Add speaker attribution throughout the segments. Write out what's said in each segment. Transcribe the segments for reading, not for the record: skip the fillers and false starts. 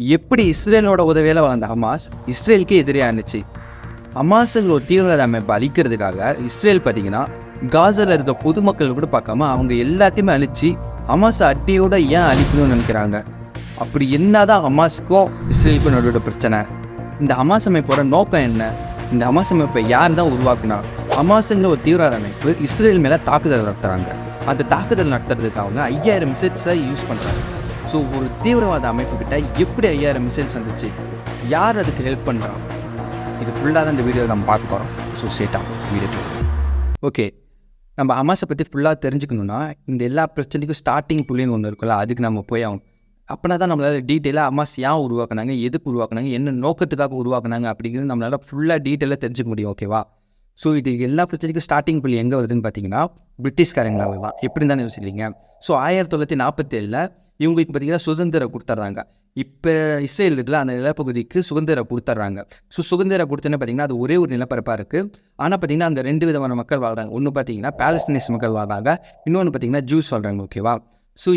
Speaker 1: எப்படி இஸ்ரேலோட உதவியால் வளர்ந்த ஹமாஸ் இஸ்ரேலுக்கு எதிரியாக இருந்துச்சு. ஹமாஸுங்கிற ஒரு தீவிரவாத அமைப்பை அழிக்கிறதுக்காக இஸ்ரேல் பார்த்தீங்கன்னா காசாவில் இருக்க பொதுமக்கள் கூட பார்க்காம அவங்க எல்லாத்தையுமே அழிச்சு ஹமாஸை அட்டியோட ஏன் அழிக்கணும்னு நினைக்கிறாங்க. அப்படி என்னதான் ஹமாஸுக்கும் இஸ்ரேலுக்கும் நடுவோட பிரச்சனை? இந்த ஹமாஸ் அமைப்போட நோக்கம் என்ன? இந்த ஹமாஸ் அமைப்பை யார் தான் உருவாக்குனா? ஹமாஸுங்கிற ஒரு தீவிரவாத அமைப்பு இஸ்ரேல் மேலே தாக்குதல் நடத்துகிறாங்க. அந்த தாக்குதல் நடத்துறதுக்கு அவங்க 5000 மிசைல்ஸை யூஸ் பண்ணுறாங்க. ஸோ ஒரு தீவிரவாத அமைப்புக்கிட்ட எப்படி 5000 மிசைல்ஸ் வந்துச்சு? யார் அதுக்கு ஹெல்ப் பண்ணுறாங்க? இது ஃபுல்லாக தான் இந்த வீடியோவில் நம்ம பார்க்க போகிறோம். ஸோ ஸ்ட்ரெயிட்டாக வீடியோ. ஓகே, நம்ம ஹமாஸை பற்றி ஃபுல்லாக தெரிஞ்சுக்கணுன்னா இந்த எல்லா பிரச்சனைக்கும் ஸ்டார்டிங் புள்ளின்னு ஒன்று இருக்குல்ல, அதுக்கு நம்ம போய் ஆகும். அப்படின்னா தான் நம்மளால் டீட்டெயிலாக ஹமாஸ் ஏன் உருவாக்குனாங்க, எதுக்கு உருவாக்குனாங்க, என்ன நோக்கத்துக்காக உருவாக்குனாங்க அப்படிங்கிறது நம்மளால் ஃபுல்லாக டீட்டெயிலாக தெரிஞ்சுக்க முடியும். ஓகேவா? ஸோ இது எல்லா பிரச்சனைக்கும் ஸ்டார்டிங் புள்ளி எங்கே வருதுன்னு பார்த்தீங்கன்னா பிரிட்டிஷ்காரங்களாக தான். எப்படி தானே யோசிக்கிறீங்க? ஸோ 1947 இவங்களுக்கு பார்த்தீங்கன்னா சுதந்திரம் கொடுத்துட்றாங்க. இப்போ இஸ்ரேல் இருக்குல்ல, அந்த நிலப்பகுதிக்கு சுதந்திரம் கொடுத்துட்றாங்க. ஸோ சுதந்திரம் கொடுத்தோன்னே பார்த்தீங்கன்னா அது ஒரே ஒரு நிலப்பரப்பாக இருக்குது. ஆனால் பார்த்தீங்கன்னா அங்கே 2 விதமான மக்கள் வாழ்கிறாங்க. ஒன்று பார்த்தீங்கன்னா பாலஸ்தீனியஸ் மக்கள் வாழ்கிறாங்க, இன்னொன்று பார்த்தீங்கன்னா ஜூஸ் வாழ்கிறாங்க. ஓகேவா? ஸோ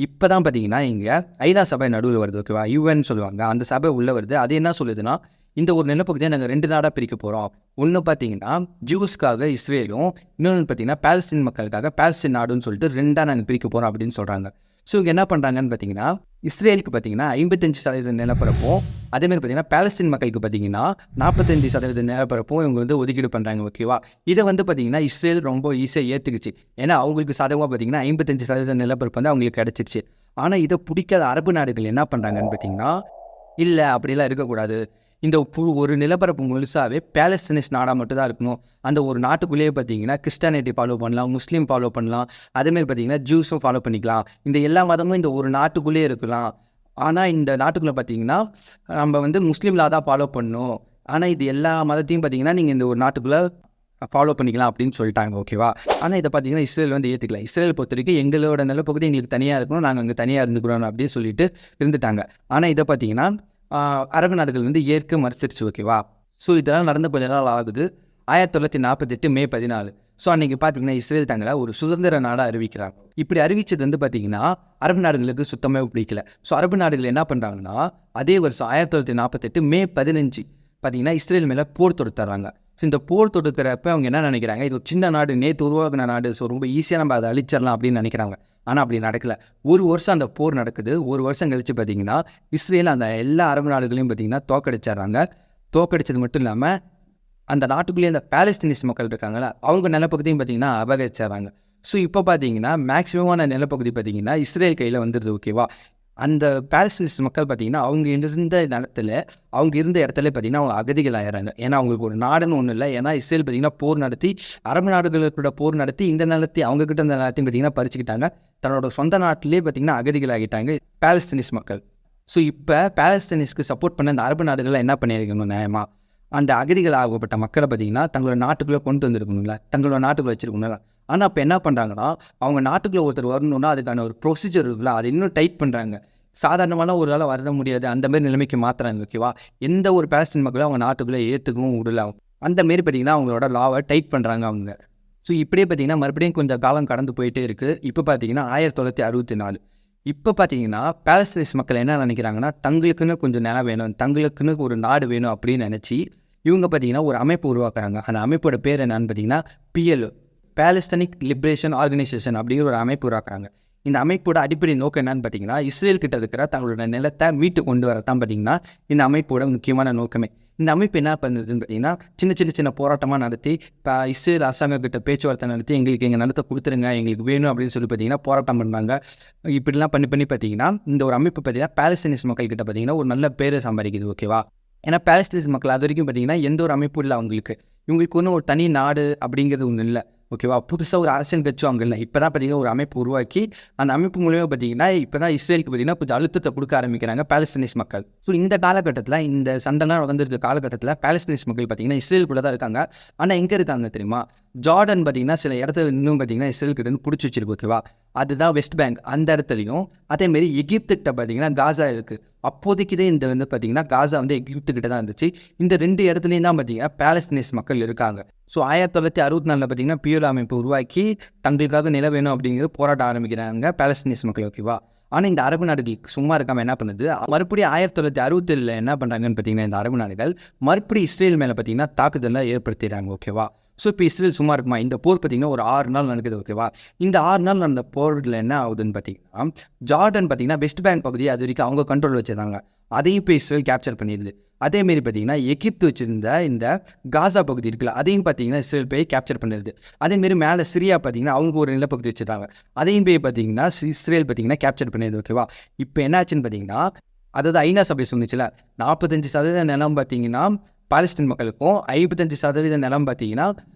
Speaker 1: இப்போ தான் பார்த்தீங்கன்னா இங்கே ஐநா சபை நடுவில் வருது. ஓகேவா? யூஎன் சொல்லுவாங்க, அந்த சபை உள்ளே வருது. அது என்ன சொல்லுதுன்னா, இந்த ஒரு நிலப்பகுதியை நாங்கள் 2 நாடாக பிரிக்க போகிறோம். ஒன்று பார்த்தீங்கன்னா ஜூஸ்க்காக இஸ்ரேலும், இன்னொன்று பார்த்தீங்கன்னா பாலஸ்தீன் மக்களுக்காக பாலஸ்தீன் நாடுன்னு சொல்லிட்டு 2ஆக நாங்கள் பிரிக்க போகிறோம் அப்படின்னு சொல்கிறாங்க. ஸோ இங்கே என்ன பண்ணுறாங்கன்னு பார்த்தீங்கன்னா இஸ்ரேலுக்கு பார்த்தீங்கன்னா 55% நிலப்பரப்பும், அதேமாதிரி பார்த்தீங்கன்னா பாலஸ்தீன் மக்களுக்கு பார்த்தீங்கன்னா 45% நிலப்பரப்பும் இவங்க வந்து ஒதுக்கீடு பண்ணுறாங்க. ஓகேவா? இதை வந்து பார்த்தீங்கன்னா இஸ்ரேல் ரொம்ப ஈஸியாக ஏற்றுக்குச்சு. ஏன்னா அவங்களுக்கு சாதகமாக பார்த்தீங்கன்னா 55% நிலப்பரப்பு வந்து அவங்களுக்கு கிடச்சிருச்சு. ஆனால் இதை பிடிக்காத அரபு நாடுகள் என்ன பண்ணுறாங்கன்னு பார்த்தீங்கன்னா, இல்லை அப்படிலாம் இருக்கக்கூடாது, இந்த ஒரு நிலப்பரப்பு முழுசாகவே பாலஸ்தீனிஸ் நாடாக மட்டும் தான் இருக்கணும். அந்த ஒரு நாட்டுக்குள்ளேயே பார்த்தீங்கன்னா கிறிஸ்டானிட்டி ஃபாலோ பண்ணலாம், முஸ்லீம் ஃபாலோ பண்ணலாம், அதேமாதிரி பார்த்தீங்கன்னா ஜூஸும் ஃபாலோ பண்ணிக்கலாம். இந்த எல்லா மதமும் இந்த ஒரு நாட்டுக்குள்ளேயே இருக்கலாம். ஆனால் இந்த நாட்டுக்குள்ளே பார்த்தீங்கன்னா நம்ம வந்து முஸ்லீம் லா தான் ஃபாலோ பண்ணணும். ஆனால் இது எல்லா மதத்தையும் பார்த்தீங்கன்னா நீங்கள் இந்த ஒரு நாட்டுக்குள்ளே ஃபாலோ பண்ணிக்கலாம் அப்படின்னு சொல்லிட்டாங்க. ஓகேவா? ஆனால் இதை பார்த்தீங்கன்னா இஸ்ரேல் வந்து ஏற்றுக்கலாம். இஸ்ரேல் பொறுத்த வரைக்கும் எங்களோட நிலப்பகுதி எங்களுக்கு தனியாக இருக்கணும், நாங்கள் அங்கே தனியாக இருந்துக்கிறோம் அப்படின்னு சொல்லிட்டு இருந்துட்டாங்க. ஆனால் இதை பார்த்தீங்கன்னா அரபு நாடுகள் வந்து ஏற்க மறுத்துருச்சு. ஓகேவா? ஸோ இதெல்லாம் நடந்து கொஞ்ச நாள் ஆகுது. 1948 மே 14. ஸோ அன்றைக்கி பார்த்தீங்கன்னா இஸ்ரேல் தங்களை ஒரு சுதந்திர நாடாக அறிவிக்கிறாங்க. இப்படி அறிவித்தது வந்து பார்த்தீங்கன்னா அரபு நாடுகளுக்கு சுத்தமாக பிடிக்கல. ஸோ அரபு நாடுகள் என்ன பண்ணுறாங்கன்னா அதே வருஷம் 1948 மே 15 பார்த்தீங்கன்னா இஸ்ரேல் மேலே போர் தொடுத்துறாங்க. ஸோ இந்த போர் தொடுக்கிறப்ப அவங்க என்ன நினைக்கிறாங்க, இது ஒரு சின்ன நாடு, நேற்று உருவாகின நாடு, ஸோ ரொம்ப ஈஸியாக நம்ம அதை அழிச்சிடலாம் அப்படின்னு நினைக்கிறாங்க. ஆனால் அப்படி நடக்கல. ஒரு வருஷம் அந்த போர் நடக்குது. ஒரு வருஷம் கழித்து பார்த்தீங்கன்னா இஸ்ரேல் அந்த எல்லா அரபு நாடுகளையும் பார்த்தீங்கன்னா தோக்கடிச்சிட்றாங்க. தோக்கடிச்சது மட்டும் இல்லாமல் அந்த நாட்டுக்குள்ளேயே அந்த பாலஸ்தீனிஸ் மக்கள் இருக்காங்களா, அவங்க நிலப்பகுதியும் பார்த்தீங்கன்னா அபகரிச்சிட்றாங்க. ஸோ இப்போ பார்த்தீங்கன்னா மேக்ஸிமமான நிலப்பகுதி பார்த்தீங்கன்னா இஸ்ரேல் கையில் வந்துடுது. ஓகேவா? அந்த பாலஸ்தீனிஸ் மக்கள் பார்த்தீங்கன்னா அவங்க இருந்த நிலத்தில், அவங்க இருந்த இடத்துல பார்த்தீங்கன்னா அவங்க அகதிகள் ஆகிறாங்க. ஏன்னா அவங்களுக்கு ஒரு நாடுன்னு ஒன்றும் இல்லை. ஏன்னா இஸ்ரேல் பார்த்தீங்கன்னா போர் நடத்தி, அரபு நாடுகளோட போர் நடத்தி இந்த நிலத்தை அவங்கக்கிட்ட இந்த நிலத்தையும் பார்த்தீங்கன்னா பறிச்சுக்கிட்டாங்க. தன்னோட சொந்த நாட்டிலே பார்த்தீங்கன்னா அகதிகள் ஆகிட்டாங்க பாலஸ்தீனிஸ் மக்கள். ஸோ இப்போ பாலஸ்தீனிஸ்க்கு சப்போர்ட் பண்ண இந்த அரபு நாடுகள்லாம் என்ன பண்ணியிருக்கணும், நியாயமாக அந்த அகதிகள் ஆகப்பட்ட மக்களை பார்த்தீங்கன்னா தங்களோட நாட்டுக்குள்ளே கொண்டு வந்திருக்கணும்ல, தங்களோட நாட்டுக்குள்ளே வச்சுருக்கணும்ல. ஆனால் இப்போ என்ன பண்ணுறாங்கன்னா அவங்க நாட்டுக்குள்ளே ஒருத்தர் வரணுன்னா அதுக்கான ஒரு ப்ரொசீஜர் இருக்குல்ல, அது இன்னும் டைட் பண்ணுறாங்க. சாதாரணமான ஒரு ஆள் வர முடியாது, அந்த மாதிரி நிலைமைக்கு மாற்றுறாங்க. ஓகேவா? எந்த ஒரு பாலஸ்தீன் மக்களும் அவங்க நாட்டுக்குள்ளே ஏற்றுக்கவும் விடலாம். அந்த மாரி பார்த்தீங்கன்னா அவங்களோட லாவை டைட் பண்ணுறாங்க அவங்க. ஸோ இப்படியே பார்த்தீங்கன்னா மறுபடியும் கொஞ்சம் காலம் கடந்து போயிட்டே இருக்குது. இப்போ பார்த்தீங்கன்னா 1964. இப்போ பார்த்தீங்கன்னா பாலஸ்தீனிஸ் மக்கள் என்ன நினைக்கிறாங்கன்னா தங்களுக்குன்னு கொஞ்சம் நிலம் வேணும், தங்களுக்குன்னு ஒரு நாடு வேணும் அப்படின்னு நினச்சி இவங்க பார்த்தீங்கன்னா ஒரு அமைப்பு உருவாக்குறாங்க. அந்த அமைப்போட பேர் என்னன்னு பார்த்தீங்கன்னா PLO, பாலஸ்தீனிக் லிபரேஷன் ஆர்கனைசேஷன் அப்படிங்கிற ஒரு அமைப்பு உருவாக்குறாங்க. இந்த அமைப்போட அடிப்படை நோக்கம் என்னன்னு பார்த்தீங்கன்னா இஸ்ரேல் கிட்ட இருக்கிற தங்களோட நிலத்தை மீட்டு கொண்டு வரத்தான் பார்த்தீங்கன்னா இந்த அமைப்போட முக்கியமான நோக்கமே. இந்த அமைப்பு என்ன பண்ணுறதுன்னு பார்த்தீங்கன்னா சின்ன போராட்டமாக நடத்தி, இப்போ இஸ்ரேல் அரசாங்கக்கிட்ட பேச்சுவார்த்தை நடத்தி எங்களுக்கு எங்கள் நிலத்தை கொடுத்துருங்க, எங்களுக்கு வேணும் அப்படின்னு சொல்லி பார்த்தீங்கன்னா போராட்டம் பண்ணுறாங்க. இப்படிலாம் பண்ணி பார்த்தீங்கன்னா இந்த ஒரு அமைப்பு பார்த்தீங்கன்னா பாலஸ்தீனிஸ் மக்கள்கிட்ட பார்த்தீங்கன்னா ஒரு நல்ல பேரை சம்பாதிக்குது. ஓகேவா? ஏன்னா பாலஸ்தீனிஸ் மக்கள் அது வரைக்கும் பார்த்தீங்கன்னா எந்த ஒரு அமைப்பும் இல்லை அவங்களுக்கு. இவங்களுக்கு ஒன்றும் ஒரு தனி நாடு அப்படிங்கிறது ஒன்றும் இல்லை. ஓகேவா? புதுசாக ஒரு அரசியல் கட்சி அங்கே இல்லை. இப்போ தான் பார்த்தீங்கன்னா ஒரு அமைப்பு உருவாக்கி அந்த அமைப்பு மூலியமாக பார்த்தீங்கன்னா இப்போ தான் இஸ்ரேலுக்கு பார்த்தீங்கன்னா கொஞ்சம் அழுத்தத்தை கொடுக்க ஆரம்பிக்கிறாங்க பாலஸ்தீனிஸ் மக்கள். ஸோ இந்த காலகட்டத்தில், இந்த சண்டைலாம் நடந்திருக்க காலகட்டத்தில் பாலஸ்தீனிஸ் மக்கள் பார்த்தீங்கன்னா இஸ்ரேல் கூட தான் இருக்காங்க. ஆனால் எங்கே இருக்காங்க தெரியுமா? ஜார்டன் பார்த்தீங்கன்னா சில இடத்துல இன்னும் பார்த்தீங்கன்னா இஸ்ரேலுக்கு இருந்து பிடிச்சி வச்சிருக்கு. ஓகேவா? அதுதான் வெஸ்ட் பேங்க், அந்த இடத்துலையும். அதேமாரி எகிப்துக்கிட்ட பார்த்தீங்கன்னா காசா இருக்குது. அப்போதைக்குதே இந்த வந்து பார்த்தீங்கன்னா காசா வந்து எகிப்துக்கிட்ட தான் இருந்துச்சு. இந்த 2 இடத்துலையும் தான் பார்த்தீங்கன்னா பாலஸ்தீனிஸ் மக்கள் இருக்காங்க. ஸோ 1964 பார்த்தீங்கன்னா PLO அமைப்பு உருவாக்கி தங்களுக்காக நிலம் வேணும் அப்படிங்கிறது போராட்டம் ஆரம்பிக்கிறாங்க பாலஸ்தீனிஸ் மக்கள். ஓகேவா? ஆனால் இந்த அரபு நாடுகளுக்கு சும்மா இருக்காமல் என்ன பண்ணுது, மறுபடியும் 1967 என்ன பண்ணுறாங்கன்னு பார்த்தீங்கன்னா இந்த அரபு நாடுகள் மறுபடியும் இஸ்ரேல் மேலே பார்த்தீங்கன்னா தாக்குதலை ஏற்படுத்திடுறாங்க. ஓகேவா. ஸோ இப்போ இஸ்ரேல் சும்மா இருக்குமா, இந்த போர் பார்த்தீங்கன்னா ஒரு 6 நாள் நடக்குது. ஓகேவா. இந்த 6 நாள் நடந்த போரில் என்ன ஆகுதுன்னு பார்த்தீங்கன்னா, ஜார்டன் பார்த்தீங்கன்னா வெஸ்ட் பேங்க் பகுதியை அது வரைக்கும் அவங்க கண்ட்ரோல் வச்சுருந்தாங்க, அதையும் இப்போ இஸ்ரேல் கேப்சர் பண்ணிடுது. அதேமாரி பார்த்தீங்கன்னா எகிப்து வச்சுருந்த இந்த காசா பகுதி இருக்குல்ல, அதையும் பார்த்தீங்கன்னா இஸ்ரேல் போய் கேப்சர் பண்ணிடுது. அதேமாரி மேலே சிரியா பார்த்தீங்கன்னா அவங்க ஒரு நிலப்பகுதி வச்சுருந்தாங்க, அதையும் போய் பார்த்தீங்கன்னா இஸ்ரேல் பார்த்தீங்கன்னா கேப்சர் பண்ணிடுது. ஓகேவா. இப்போ என்னாச்சுன்னு பார்த்தீங்கன்னா, அதாவது ஐநா சபை சொன்னிச்சுல 45% நிலம் பார்த்தீங்கன்னா பாலஸ்தீன் மக்களுக்கும் 55% நிலம் பார்த்தீங்கன்னா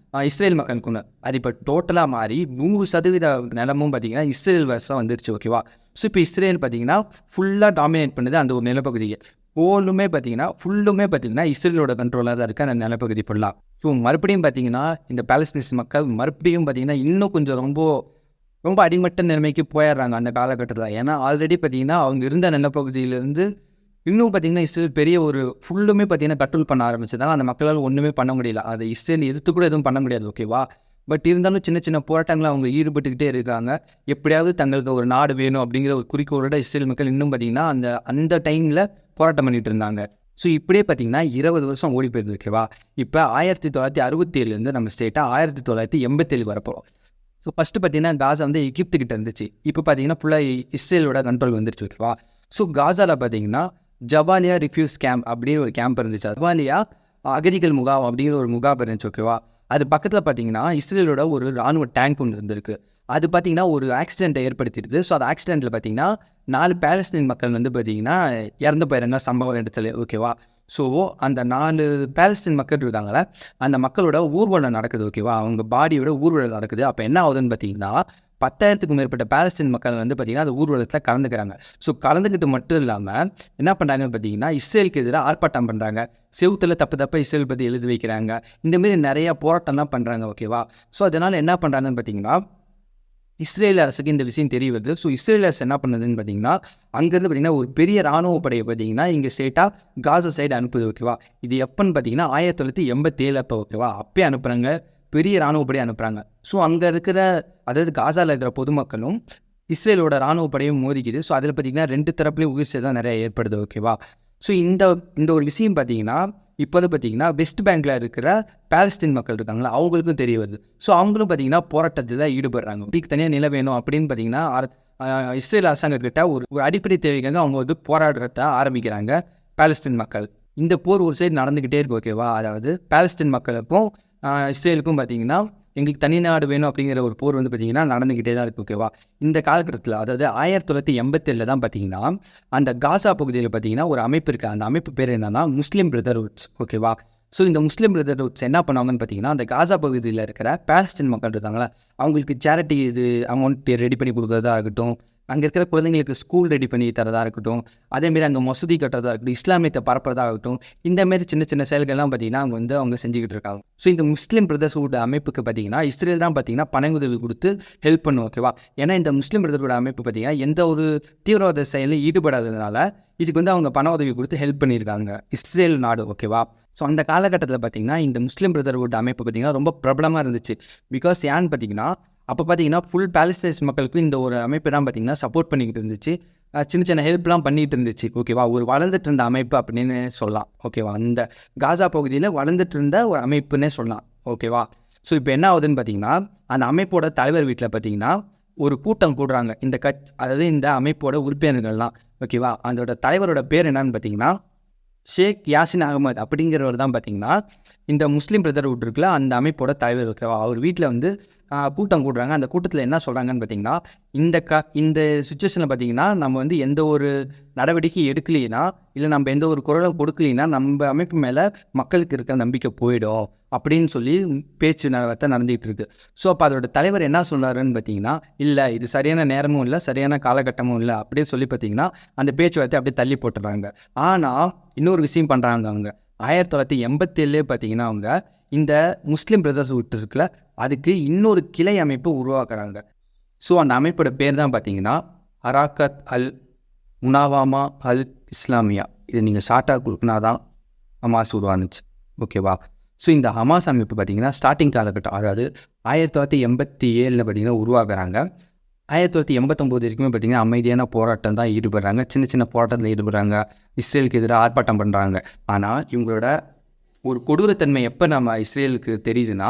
Speaker 1: இஸ்ரேல் மக்களுக்குன்னு, அது இப்போ டோட்டலாக மாறி 100% நிலமும் பார்த்தீங்கன்னா இஸ்ரேல் வருஷம் வந்துருச்சு. ஓகேவா. ஸோ இப்போ இஸ்ரேல் பார்த்தீங்கன்னா ஃபுல்லாக டாமினேட் பண்ணுது அந்த ஒரு நிலப்பகுதியை. ஃபுல்லுமே பார்த்தீங்கன்னா இஸ்ரேலோட கண்ட்ரோலாக தான் இருக்குது அந்த நிலப்பகுதி ஃபுல்லாக. ஸோ மறுபடியும் பார்த்தீங்கன்னா இந்த பாலஸ்தீன்ஸ் மக்கள் மறுபடியும் பார்த்தீங்கன்னா இன்னும் கொஞ்சம் ரொம்ப அடிமட்ட நிலைமைக்கு போயிடுறாங்க அந்த காலகட்டத்தில். ஏன்னா ஆல்ரெடி பார்த்தீங்கன்னா அவங்க இருந்த நிலப்பகுதியிலேருந்து இன்னும் பார்த்தீங்கன்னா இஸ்ரேல் பெரிய ஒரு ஃபுல்லுமே பார்த்தீங்கன்னா கண்ட்ரோல் பண்ண ஆரம்பிச்சதால் அந்த மக்களால் ஒன்றுமே பண்ண முடியல. அதை இஸ்ரேல் எதிர்த்து கூட எதுவும் பண்ண முடியாது. ஓகேவா. பட் இருந்தாலும் சின்ன சின்ன போராட்டங்களை அவங்க ஈடுபட்டுக்கிட்டே இருக்காங்க. எப்படியாவது தங்களுக்கு ஒரு நாடு வேணும் அப்படிங்கிற ஒரு குறிக்கோளோட இஸ்ரேல் மக்கள் இன்னும் பார்த்தீங்கன்னா அந்த டைமில் போராட்டம் பண்ணிட்டு இருந்தாங்க. ஸோ இப்படியே பார்த்தீங்கன்னா 20 வருஷம் ஓடி போயிருது. ஓகேவா. இப்போ 1967 நம்ம ஸ்டேட்டாக 1987 வரப்போகிறோம். ஸோ ஃபஸ்ட்டு பார்த்தீங்கன்னா காசா வந்து எகிப்துக்கிட்ட இருந்துச்சு, இப்போ பார்த்தீங்கன்னா ஃபுல்லாக இஸ்ரேலோட கண்ட்ரோல் வந்துருச்சு. ஓகேவா. ஸோ காசாவில் பார்த்தீங்கன்னா ஜபாலியா ரிஃப்யூஸ் கேம்ப் அப்படின்னு ஒரு கேம்ப் இருந்துச்சு, ஜபாலியா அகதிகள் முகாம் அப்படிங்கிற ஒரு முகாம் இருந்துச்சு. ஓகேவா. அது பக்கத்தில் பார்த்தீங்கன்னா இஸ்ரேலோட ஒரு இராணுவ டேங்க் ஒன்று இருந்திருக்கு, அது பார்த்தீங்கன்னா ஒரு ஆக்சிடெண்ட்டை ஏற்படுத்திடுது. ஸோ அந்த ஆக்சிடெண்ட்டில் பார்த்தீங்கன்னா 4 பாலஸ்தீன் மக்கள் வந்து பார்த்தீங்கன்னா இறந்து போயிடுறாங்க சம்பவம் இடத்துல. ஓகேவா. ஸோ அந்த 4 பாலஸ்தீன் மக்கள் இருக்காங்களே, அந்த மக்களோட ஊர்வலம் நடக்குது. ஓகேவா. அவங்க பாடியோட ஊர்வலம் நடக்குது. அப்போ என்ன ஆகுதுன்னு பார்த்தீங்கன்னா 10,000க்கும் மேற்பட்ட பாலஸ்தீன் மக்கள் வந்து பார்த்தீங்கன்னா அந்த ஊர்வலத்தில் கலந்துக்கிறாங்க. ஸோ கலந்துக்கிட்டு மட்டும் இல்லாமல் என்ன பண்ணுறாங்கன்னு பார்த்தீங்கன்னா இஸ்ரேலுக்கு எதிராக ஆர்ப்பாட்டம் பண்ணுறாங்க, செவுத்தில் தப்பு இஸ்ரேல் பற்றி எழுதி வைக்கிறாங்க, இந்தமாரி நிறையா போராட்டம்லாம் பண்ணுறாங்க. ஓகேவா. ஸோ அதனால் என்ன பண்ணுறாங்கன்னு பார்த்தீங்கன்னா இஸ்ரேல் அரசுக்கு இந்த விஷயம் தெரிய வருது. ஸோ இஸ்ரேல் அரசு என்ன பண்ணுதுன்னு பார்த்தீங்கன்னா அங்கேருந்து பார்த்தீங்கன்னா ஒரு பெரிய இராணுவ படையை பார்த்தீங்கன்னா இங்கே ஸ்டேட்டாக காசா சைடு அனுப்புது. ஓகேவா. இது எப்போன்னு பார்த்தீங்கன்னா 1987 அப்போ. ஓகேவா. அப்பயே அனுப்புகிறாங்க, பெரிய இராணுவ படையை அனுப்புகிறாங்க. ஸோ அங்கே இருக்கிற அதாவது காசாவில் இருக்கிற பொதுமக்களும் இஸ்ரேலோட இராணுவ படையும் மோதிக்குது. ஸோ அதில் பார்த்தீங்கன்னா 2 தரப்புலையும் உயிர் சேதம் நிறைய ஏற்படுது. ஓகேவா. ஸோ இந்த ஒரு விஷயம் பார்த்தீங்கன்னா இப்போது பார்த்தீங்கன்னா வெஸ்ட் பேங்கில் இருக்கிற பாலஸ்தீன் மக்கள் இருக்காங்களா அவங்களுக்கும் தெரிய வருது. ஸோ அவங்களும் பார்த்தீங்கன்னா போராட்டத்தில் ஈடுபடுறாங்க. இதுக்கு தனியாக நில வேணும் அப்படின்னு பார்த்தீங்கன்னா இஸ்ரேல் அரசாங்கத்திட்ட ஒரு அடிப்படை தேவைக்காக அவங்க வந்து போராட்டத்தை ஆரம்பிக்கிறாங்க பாலஸ்தீன் மக்கள். இந்த போர் ஒரு சைடு நடந்துக்கிட்டே இருக்கு. ஓகேவா. அதாவது பாலஸ்தீன் மக்களுக்கும் இஸ்ரேலுக்கும் பார்த்தீங்கன்னா எங்களுக்கு தனி நாடு வேணும் அப்படிங்கிற ஒரு போர் வந்து பார்த்தீங்கன்னா நடந்துக்கிட்டே தான் இருக்குது. ஓகேவா. இந்த காலகட்டத்தில் அதாவது 1987 தான் பார்த்தீங்கன்னா அந்த காசா பகுதியில் பார்த்தீங்கன்னா ஒரு அமைப்பு இருக்குது. அந்த அமைப்பு பேர் என்னன்னா முஸ்லீம் பிரதர்ஹுட்ஸ். ஓகேவா. ஸோ இந்த முஸ்லீம் பிரதர்ஹுட்ஸ் என்ன பண்ணுவாங்கன்னு பார்த்தீங்கன்னா அந்த காசா பகுதியில் இருக்கிற பாலஸ்தீன் மக்கள் இருக்காங்களா அவங்களுக்கு சேரிட்டி அமௌண்ட் ரெடி பண்ணி கொடுக்குறதா இருக்கட்டும், அங்கே இருக்கிற குழந்தைங்களுக்கு ஸ்கூல் ரெடி பண்ணி தரதாக இருக்கட்டும், அதேமாரி அங்கே மசூதி கட்டுறதா இருக்கட்டும், இஸ்லாமியத்தை பரப்புறதாக இருக்கட்டும், இந்தமாரி சின்ன சின்ன செயல்கள்லாம் பார்த்தீங்கன்னா அவங்க செஞ்சுக்கிட்டு இருக்காங்க. ஸோ இந்த முஸ்லீம் பிரதர்ஹுட் அமைப்புக்கு பார்த்தீங்கன்னா இஸ்ரேல் தான் பார்த்தீங்கன்னா பண உதவி கொடுத்து ஹெல்ப் பண்ணும். ஓகேவா. ஏன்னா இந்த முஸ்லீம் பிரதர்ஹுட் அமைப்பு பார்த்தீங்கன்னா எந்த ஒரு தீவிரவாத செயலும் ஈடுபடாததுனால இதுக்கு வந்து அவங்க பண உதவி கொடுத்து ஹெல்ப் பண்ணியிருக்காங்க இஸ்ரேல் நாடு. ஓகேவா. ஸோ அந்த காலகட்டத்தில் பார்த்தீங்கன்னா இந்த முஸ்லீம் பிரதர்ஹுட் அமைப்பு பார்த்தீங்கன்னா ரொம்ப பிரபலமாக இருந்துச்சு. பிகாஸ் ஏன்னு பார்த்தீங்கன்னா அப்போ பார்த்தீங்கன்னா ஃபுல் பாலஸ்தீன்ஸ் மக்களுக்கு இந்த ஒரு அமைப்பு தான் பார்த்தீங்கன்னா சப்போர்ட் பண்ணிக்கிட்டு இருந்துச்சு, சின்ன சின்ன ஹெல்ப்லாம் பண்ணிகிட்டு இருந்துச்சு. ஓகேவா. ஒரு வளர்ந்துட்டு இருந்த அமைப்பு அப்படின்னு சொல்லலாம். ஓகேவா. அந்த காசா பகுதியில் வளர்ந்துட்டு இருந்த ஒரு அமைப்புன்னே சொல்லலாம். ஓகேவா. ஸோ இப்போ என்ன ஆகுதுன்னு பார்த்தீங்கன்னா அந்த அமைப்போட தலைவர் வீட்டில் பார்த்தீங்கன்னா ஒரு கூட்டம் கூடுறாங்க அதாவது இந்த அமைப்போட உறுப்பினர்கள்லாம். ஓகேவா. அதோட தலைவரோட பேர் என்னன்னு பார்த்தீங்கன்னா ஷேக் யாசின் அகமது அப்படிங்கிறவர் தான் பார்த்தீங்கன்னா இந்த முஸ்லீம் பிரதர்ஹுட் இருக்குல்ல அந்த அமைப்போட தலைவர். ஓகேவா. அவர் வீட்டில் வந்து கூட்டம் கூடுறாங்க. அந்த கூட்டத்தில் என்ன சொல்கிறாங்கன்னு பார்த்தீங்கன்னா இந்த சுச்சுவேஷனில் பார்த்தீங்கன்னா நம்ம வந்து எந்த ஒரு நடவடிக்கை எடுக்கலைன்னா இல்லை நம்ம எந்த ஒரு குரலும் கொடுக்கலைன்னா நம்ம அமைப்பு மேலே மக்களுக்கு இருக்கிற நம்பிக்கை போயிடும் அப்படின்னு சொல்லி பேச்சு நடந்துகிட்டு இருக்கு. ஸோ அப்போ அதோட தலைவர் என்ன சொன்னாருன்னு பார்த்தீங்கன்னா இல்லை இது சரியான நேரமும் இல்லை சரியான காலகட்டமும் இல்லை அப்படின்னு சொல்லி பார்த்தீங்கன்னா அந்த பேச்சுவார்த்தை அப்படியே தள்ளி போட்டுறாங்க. ஆனால் இன்னொரு விஷயம் பண்ணுறாங்க அவங்க 1987 பார்த்தீங்கன்னா அவங்க இந்த முஸ்லீம் பிரதர்ஹுட் இருக்குல்ல அதுக்கு இன்னொரு கிளை அமைப்பு உருவாக்குறாங்க. ஸோ அந்த அமைப்போட பேர் தான் பார்த்தீங்கன்னா ஹராக்கத் அல் முனாவாமா அல் இஸ்லாமியா. இது நீங்கள் ஷார்ட்டாக கொடுக்குனா தான் ஹமாஸ் உருவானுச்சு. ஓகேவா. ஸோ இந்த ஹமாஸ் அமைப்பு பார்த்தீங்கன்னா ஸ்டார்டிங் காலகட்டம் அதாவது 1987 பார்த்தீங்கன்னா உருவாக்குறாங்க. 1989 வரைக்குமே பார்த்தீங்கன்னா அமைதியான போராட்டம் தான் ஈடுபடுறாங்க. சின்ன சின்ன போராட்டத்தில் ஈடுபடுறாங்க. இஸ்ரேலுக்கு எதிராக ஆர்ப்பாட்டம் பண்ணுறாங்க. ஆனால் இவங்களோட ஒரு கொடூரத்தன்மை எப்போ நம்ம இஸ்ரேலுக்கு தெரியுதுன்னா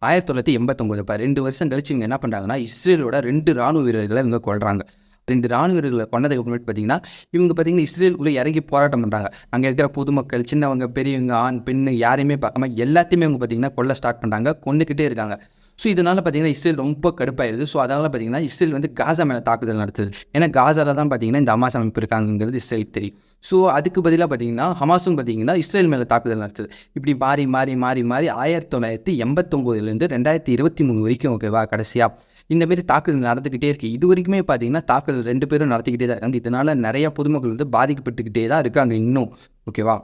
Speaker 1: 1989 இப்போ 2 வருஷம் கழிச்சு இவங்க என்ன பண்ணுறாங்கன்னா இஸ்ரேலோட 2 ராணுவ வீரர்களை இவங்க கொல்றாங்க. 2 ராணுவ வீரர்களை கொண்டதுக்கு முன்னாடி பார்த்தீங்கன்னா இவங்க பார்த்தீங்கன்னா இஸ்ரேலுக்குள்ளே இறங்கி போராட்டம் பண்ணுறாங்க. அங்கே இருக்கிற பொதுமக்கள், சின்னவங்க, பெரியவங்க, ஆண், பெண் யாரையுமே பார்க்காம எல்லாத்தையுமே அவங்க பார்த்தீங்கன்னா கொல்ல ஸ்டார்ட் பண்ணுறாங்க, கொண்டுக்கிட்டே இருக்காங்க. ஸோ இதனால் பார்த்தீங்கன்னா இஸ்ரேல் ரொம்ப கடுப்பாயிருது. ஸோ அதனால் பார்த்தீங்கன்னா இஸ்ரேல் வந்து காசா மேலே தாக்குதல் நடத்துது. ஏன்னா காசாவில் தான் பார்த்தீங்கன்னா இந்த ஹமாஸ் அமைப்பு இருக்காங்கிறது இஸ்ரேலுக்கு தெரியும். ஸோ அதுக்கு பதிலாக பார்த்தீங்கன்னா ஹமாஸும் பார்த்தீங்கன்னா இஸ்ரேல் மேலே தாக்குதல் நடத்துது. இப்படி மாறி மாறி மாறி மாறி 1989 2023 வரைக்கும் ஓகேவா கடைசியாக இந்தமாரி தாக்குதல் நடந்துக்கிட்டே இருக்குது. இது வரைக்குமே பார்த்தீங்கன்னா தாக்குதல் 2 பேரும் நடத்திக்கிட்டே தான் இருக்காங்க. இதனால் நிறைய பொதுமக்கள் வந்து பாதிக்கப்பட்டுக்கிட்டே தான் இருக்காங்க இன்னும் ஓகேவா.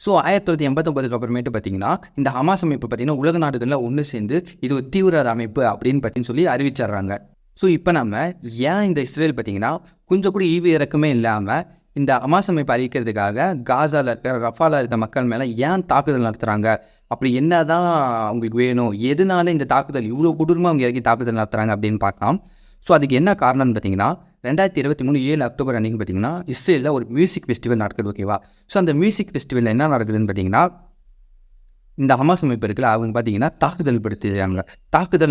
Speaker 1: ஸோ 1989 அப்புறமேட்டு பார்த்தீங்கன்னா இந்த ஹமாஸ் அமைப்பு பார்த்தீங்கன்னா உலக நாடுகளில் ஒன்று சேர்ந்து இது ஒரு தீவிரவாத அமைப்பு அப்படின்னு சொல்லி அறிவிச்சிடுறாங்க. ஸோ இப்போ நம்ம ஏன் இந்த இஸ்ரேல் பார்த்தீங்கன்னா கொஞ்சம் கூட ஈவு இறக்கமே இல்லாமல் இந்த ஹமாஸ் அமைப்பு அழிக்கிறதுக்காக காசாவில் இருக்கிற ரஃபாவில் இருக்க மக்கள் மேலே ஏன் தாக்குதல் நடத்துகிறாங்க, அப்படி என்ன தான் அவங்களுக்கு வேணும், எதனால இந்த தாக்குதல் இவ்வளோ கொடூரமாக அவங்க இறக்கி தாக்குதல் நடத்துகிறாங்க அப்படின்னு பார்க்கலாம். ஸோ அதுக்கு என்ன காரணம்னு பார்த்தீங்கன்னா 2023 7 அக்டோபர் அன்றைக்கி பார்த்தீங்கன்னா இஸ்ரேலில் ஒரு மியூசிக் ஃபெஸ்டிவல் நடக்குது ஓகேவா. ஸோ அந்த மியூசிக் ஃபெஸ்டிவலில் என்ன நடக்குதுன்னு பார்த்தீங்கன்னா இந்த ஹமாஸ் அமைப்பு இருக்குல்ல அவங்க பார்த்தீங்கன்னா தாக்குதல்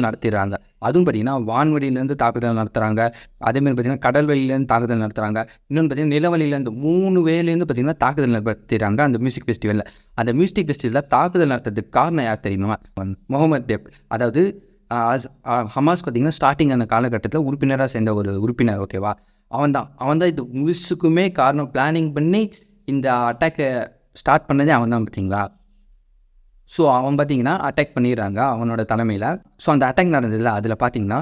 Speaker 1: நடத்திடுறாங்க. அதுவும் பார்த்தீங்கன்னா வான்வெளியிலேருந்து தாக்குதல் நடத்துகிறாங்க, அதேமாதிரி பார்த்தீங்கன்னா கடல்வெளியிலேருந்து தாக்குதல் நடத்துகிறாங்க, இன்னொன்று பார்த்தீங்கன்னா நிலவெளியிலேருந்து 3 வேலேருந்து பார்த்தீங்கன்னா தாக்குதல் நடத்திடுறாங்க அந்த மியூசிக் ஃபெஸ்டிவலில். அந்த மியூசிக் ஃபெஸ்டிவலில் தாக்குதல் நடத்துறதுக்கு காரணம் யார் தெரியுமா? முகமது தேப். அதாவது ஹமாஸ் பார்த்தீங்கன்னா ஸ்டார்டிங் அந்த காலகட்டத்தில் உறுப்பினராக சேர்ந்த ஒரு உறுப்பினர் ஓகேவா. அவன் தான் இது முழுசுக்குமே காரணம். பிளானிங் பண்ணி இந்த அட்டாக்கை ஸ்டார்ட் பண்ணதே அவன் தான் பார்த்தீங்களா. ஸோ அவன் பார்த்தீங்கன்னா அட்டாக் பண்ணிடுறாங்க அவனோட தலைமையில். ஸோ அந்த அட்டாக் நடந்ததில்ல அதில் பார்த்தீங்கன்னா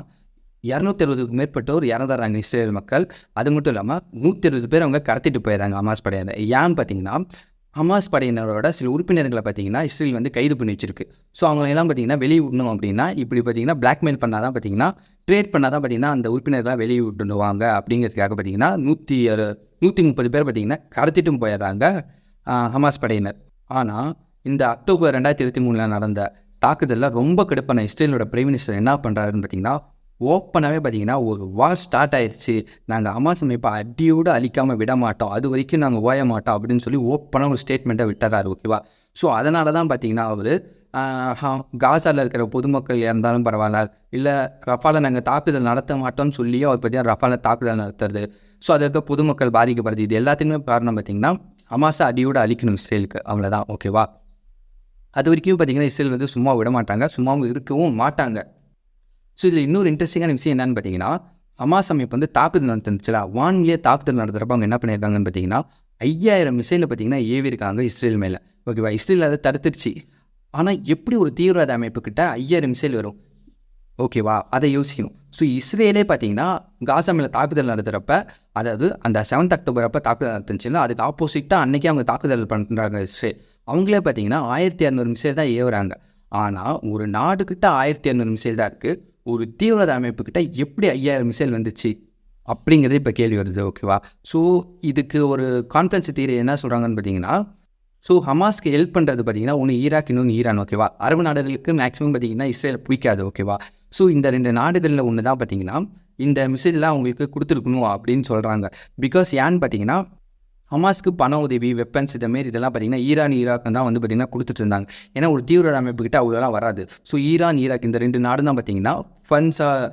Speaker 1: 260க்கு மேற்பட்டோர் இறந்துடுறாங்க இஸ்ரேல் மக்கள். அது மட்டும் இல்லாமல் 120 பேர் அவங்க கடத்திட்டு போயிடுறாங்க ஹமாஸ் படையினர். ஏன்னு பார்த்தீங்கன்னா ஹமாஸ் படையினரோட சில உறுப்பினர்களை பார்த்தீங்கன்னா இஸ்ரேல் வந்து கைது பண்ணி வச்சிருக்கு. ஸோ அவங்களெல்லாம் பார்த்தீங்கன்னா வெளியே விடணும் அப்படின்னா இப்படி பார்த்தீங்கன்னா பிளாக்மெயில் பண்ணால் தான் பார்த்தீங்கன்னா ட்ரேட் பண்ணால் தான் பார்த்தீங்கன்னா அந்த உறுப்பினர்களாக வெளியே விட்டுடுவாங்க அப்படிங்கிறதுக்காக பார்த்தீங்கன்னா 130 பேர் பார்த்தீங்கன்னா கடத்திட்டும் போயிடுறாங்க ஹமாஸ் படையினர். ஆனால் இந்த அக்டோபர் 2023 நடந்த தாக்குதலில் ரொம்ப கடுப்பான இஸ்ரேலோட பிரைம் மினிஸ்டர் என்ன பண்ணுறாருன்னு பார்த்தீங்கன்னா ஓப்பனாகவே பார்த்தீங்கன்னா ஒரு வார் ஸ்டார்ட் ஆயிடுச்சு, நாங்கள் ஹமாஸ் அமைப்பை அடியோடு அழிக்காமல் விட மாட்டோம், அது வரைக்கும் நாங்கள் ஓய மாட்டோம் அப்படின்னு சொல்லி ஓப்பனாக ஒரு ஸ்டேட்மெண்ட்டை விட்டுறாரு ஓகேவா. ஸோ அதனால தான் பார்த்தீங்கன்னா அவர் காசாவில் இருக்கிற பொதுமக்கள் இருந்தாலும் பரவாயில்ல, இல்லை ரஃபாவில் நாங்கள் தாக்குதல் நடத்த மாட்டோம்னு சொல்லி அவர் பார்த்தீங்கன்னா ரஃபாவில் தாக்குதல் நடத்துறது. ஸோ அதற்கு பொதுமக்கள் பாதிக்கப்படுது. இது எல்லாத்துக்குமே காரணம் பார்த்தீங்கன்னா ஹமாஸை அடியோடு அழிக்கணும் இஸ்ரேலுக்கு, அவ்வளோதான் ஓகேவா. அது வரைக்கும் பார்த்தீங்கன்னா இஸ்ரேல் வந்து சும்மா விட மாட்டாங்க, சும்மாவும் இருக்கவும் மாட்டாங்க. ஸோ இதில் இன்னொரு இன்ட்ரெஸ்டிங்கான விஷயம் என்னென்னு பார்த்தீங்கன்னா ஹமாஸ் அமைப்பு வந்து தாக்குதல் நடத்துச்சுல, வான்லேயே தாக்குதல் நடத்துகிறப்ப அவங்க என்ன பண்ணியிருக்காங்கன்னு பார்த்தீங்கன்னா 5000 மிசைலில் பார்த்தீங்கன்னா ஏவிருக்காங்க இஸ்ரேல் மேலே ஓகேவா. இஸ்ரேல் அதை தடுத்துருச்சு. ஆனால் எப்படி ஒரு தீவிரவாத அமைப்புக்கிட்ட 5000 மிசைல் வரும் ஓகேவா, அதை யோசிக்கணும். ஸோ இஸ்ரேலே பார்த்தீங்கன்னா காசா மேலே தாக்குதல் நடத்துகிறப்ப, அதாவது அந்த 7 அக்டோபர் அப்போ தாக்குதல் நடத்துச்சுன்னா அதுக்கு ஆப்போசிட்டாக அன்றைக்கி அவங்க தாக்குதல் பண்ணுறாங்க இஸ்ரேல். அவங்களே பார்த்தீங்கன்னா 1200 மிசைல் தான் ஏவுறாங்க. ஆனால் ஒரு நாடுக்கிட்ட 1200 மிசைல் தான் இருக்குது, ஒரு தீவிரவாத அமைப்புக்கிட்ட எப்படி 5000 மிசைல் வந்துச்சு அப்படிங்கிறது இப்போ கேள்வி வருது ஓகேவா. ஸோ இதுக்கு ஒரு கான்ஃபரன்ஸ் தியரி என்ன சொல்கிறாங்கன்னு பார்த்தீங்கன்னா, ஸோ ஹமாஸ்க்கு ஹெல்ப் பண்ணுறது பார்த்தீங்கன்னா ஒன்று ஈராக், இன்னொன்று ஈரான் ஓகேவா. அரபு நாடுகளுக்கு மேக்ஸிமம் பார்த்தீங்கன்னா இஸ்ரேல் பிடிக்காது ஓகேவா. ஸோ இந்த 2 நாடுகளில் ஒன்று தான் பார்த்தீங்கன்னா இந்த மிசைல்லாம் அவங்களுக்கு கொடுத்துருக்கணும் அப்படின்னு சொல்கிறாங்க. பிகாஸ் ஏன்னு பார்த்தீங்கன்னா ஹமாஸ்க்கு பண உதவி, வெப்பன்ஸ் இதமாரி இதெல்லாம் பார்த்தீங்கன்னா ஈராக் தான் வந்து பார்த்தீங்கன்னா கொடுத்துட்டு இருந்தாங்க. ஏன்னா ஒரு தீவிரவாத அமைப்புக்கிட்ட அவ்வளோலாம் வராது. ஸோ ஈராக் இந்த 2 நாடு தான் பார்த்தீங்கன்னா ஃபண்ட்ஸாக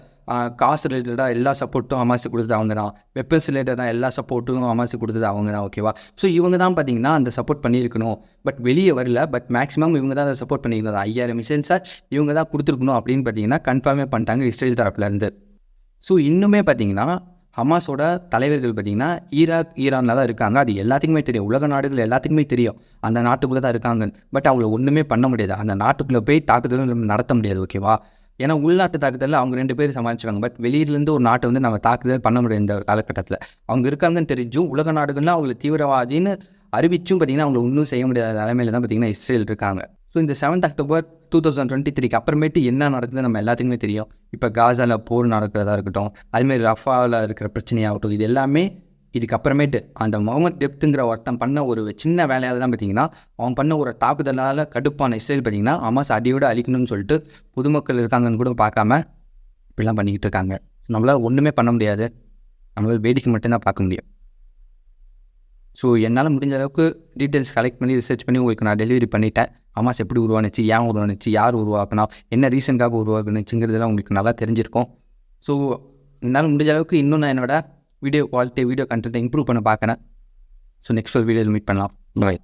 Speaker 1: காசு ரிலேட்டடாக எல்லா சப்போர்ட்டும் ஹமாஸுக்கு கொடுத்தது அவங்க தான், வெப்பன்ஸ் ரிலேட்டடாக எல்லா சப்போர்ட்டும் ஹமாஸுக்கு கொடுத்தது அவங்க தான் ஓகேவா. ஸோ இவங்க தான் பார்த்தீங்கன்னா அந்த சப்போர்ட் பண்ணியிருக்கணும், பட் வெளியே வரல. பட் மேக்ஸிமம் இவங்க தான் அதை சப்போர்ட் பண்ணியிருந்தது. 5000 மிசைல்ஸாக இவங்க தான் கொடுத்துருக்கணும் அப்படின்னு பார்த்தீங்கன்னா கன்ஃபார்மே பண்ணிட்டாங்க இஸ்ரேல் தரப்புலேருந்து. ஸோ இன்னுமே பார்த்தீங்கன்னா ஹமாஸோட தலைவர்கள் பார்த்தீங்கன்னா ஈரானில் தான் இருக்காங்க. அது எல்லாத்துக்குமே தெரியும், உலக நாடுகள் எல்லாத்துக்குமே தெரியும் அந்த நாட்டுக்குள்ளே தான் இருக்காங்க. பட் அவங்கள ஒன்றுமே பண்ண முடியாது, அந்த நாட்டுக்குள்ளே போய் தாக்குதலும் நடத்த முடியாது ஓகேவா. ஏன்னா உள்நாட்டு தாக்குதலில் அவங்க 2 பேர் சமாளிச்சுவாங்க. பட் வெளியிலேருந்து ஒரு நாட்டை வந்து நம்ம தாக்குதல் பண்ண முடியாது இந்த காலகட்டத்தில். அவங்க இருக்காங்கன்னு தெரிஞ்சும் உலக நாடுகள்லாம் அவங்களை தீவிரவாதின்னு அறிவிச்சும் பார்த்தீங்கன்னா அவங்களை ஒன்றும் செய்ய முடியாத நிலைமையில தான் பார்த்தீங்கன்னா இஸ்ரேல் இருக்காங்க. ஸோ இந்த 7 அக்டோபர் 2023 அப்புறமேட்டு என்ன நடக்குது நம்ம எல்லாத்துக்குமே தெரியும். இப்போ காசாவில் போர் நடக்கிறதா இருக்கட்டும், அதுமாரி ரஃபாவில் இருக்கிற பிரச்சனையாகட்டும், இது எல்லாமே இதுக்கப்புறமேட்டு அந்த முகமது டெப்த்துங்கிற ஒருத்தன் பண்ண ஒரு சின்ன வேலையால் தான் பார்த்தீங்கன்னா அவன் பண்ண ஒரு தாக்குதலால் கடுப்பான இஸ்ரேல் பார்த்தீங்கன்னா ஹமாஸ் அடியோடு அழிக்கணும்னு சொல்லிட்டு பொதுமக்கள் இருக்காங்கன்னு கூட பார்க்காம இப்படிலாம் பண்ணிக்கிட்டு இருக்காங்க. நம்மளால் ஒன்றுமே பண்ண முடியாது, நம்மளால் வேடிக்கை மட்டும்தான் பார்க்க முடியும். ஸோ என்னால் முடிஞ்ச அளவுக்கு டீட்டெயில்ஸ் கலெக்ட் பண்ணி ரிசர்ச் பண்ணி உங்களுக்கு நான் டெலிவரி பண்ணிட்டேன். அமாஸ் எப்படி உருவானுச்சு, ஏன் உருவானுச்சு, யார் உருவாக்கினா, என்ன ரீசனுக்காக உருவாக்குனுச்சுங்கிறதுலாம் உங்களுக்கு நல்லா தெரிஞ்சிருக்கும். ஸோ என்னால் முடிஞ்ச அளவுக்கு இன்னும் நான் என்னோட வீடியோ குவாலிட்டி, வீடியோ கண்டென்ட்டை இம்ப்ரூவ் பண்ண பார்க்குறேன். ஸோ நெக்ஸ்ட் ஒரு வீடியோவில் மீட் பண்ணலாம். பாய்.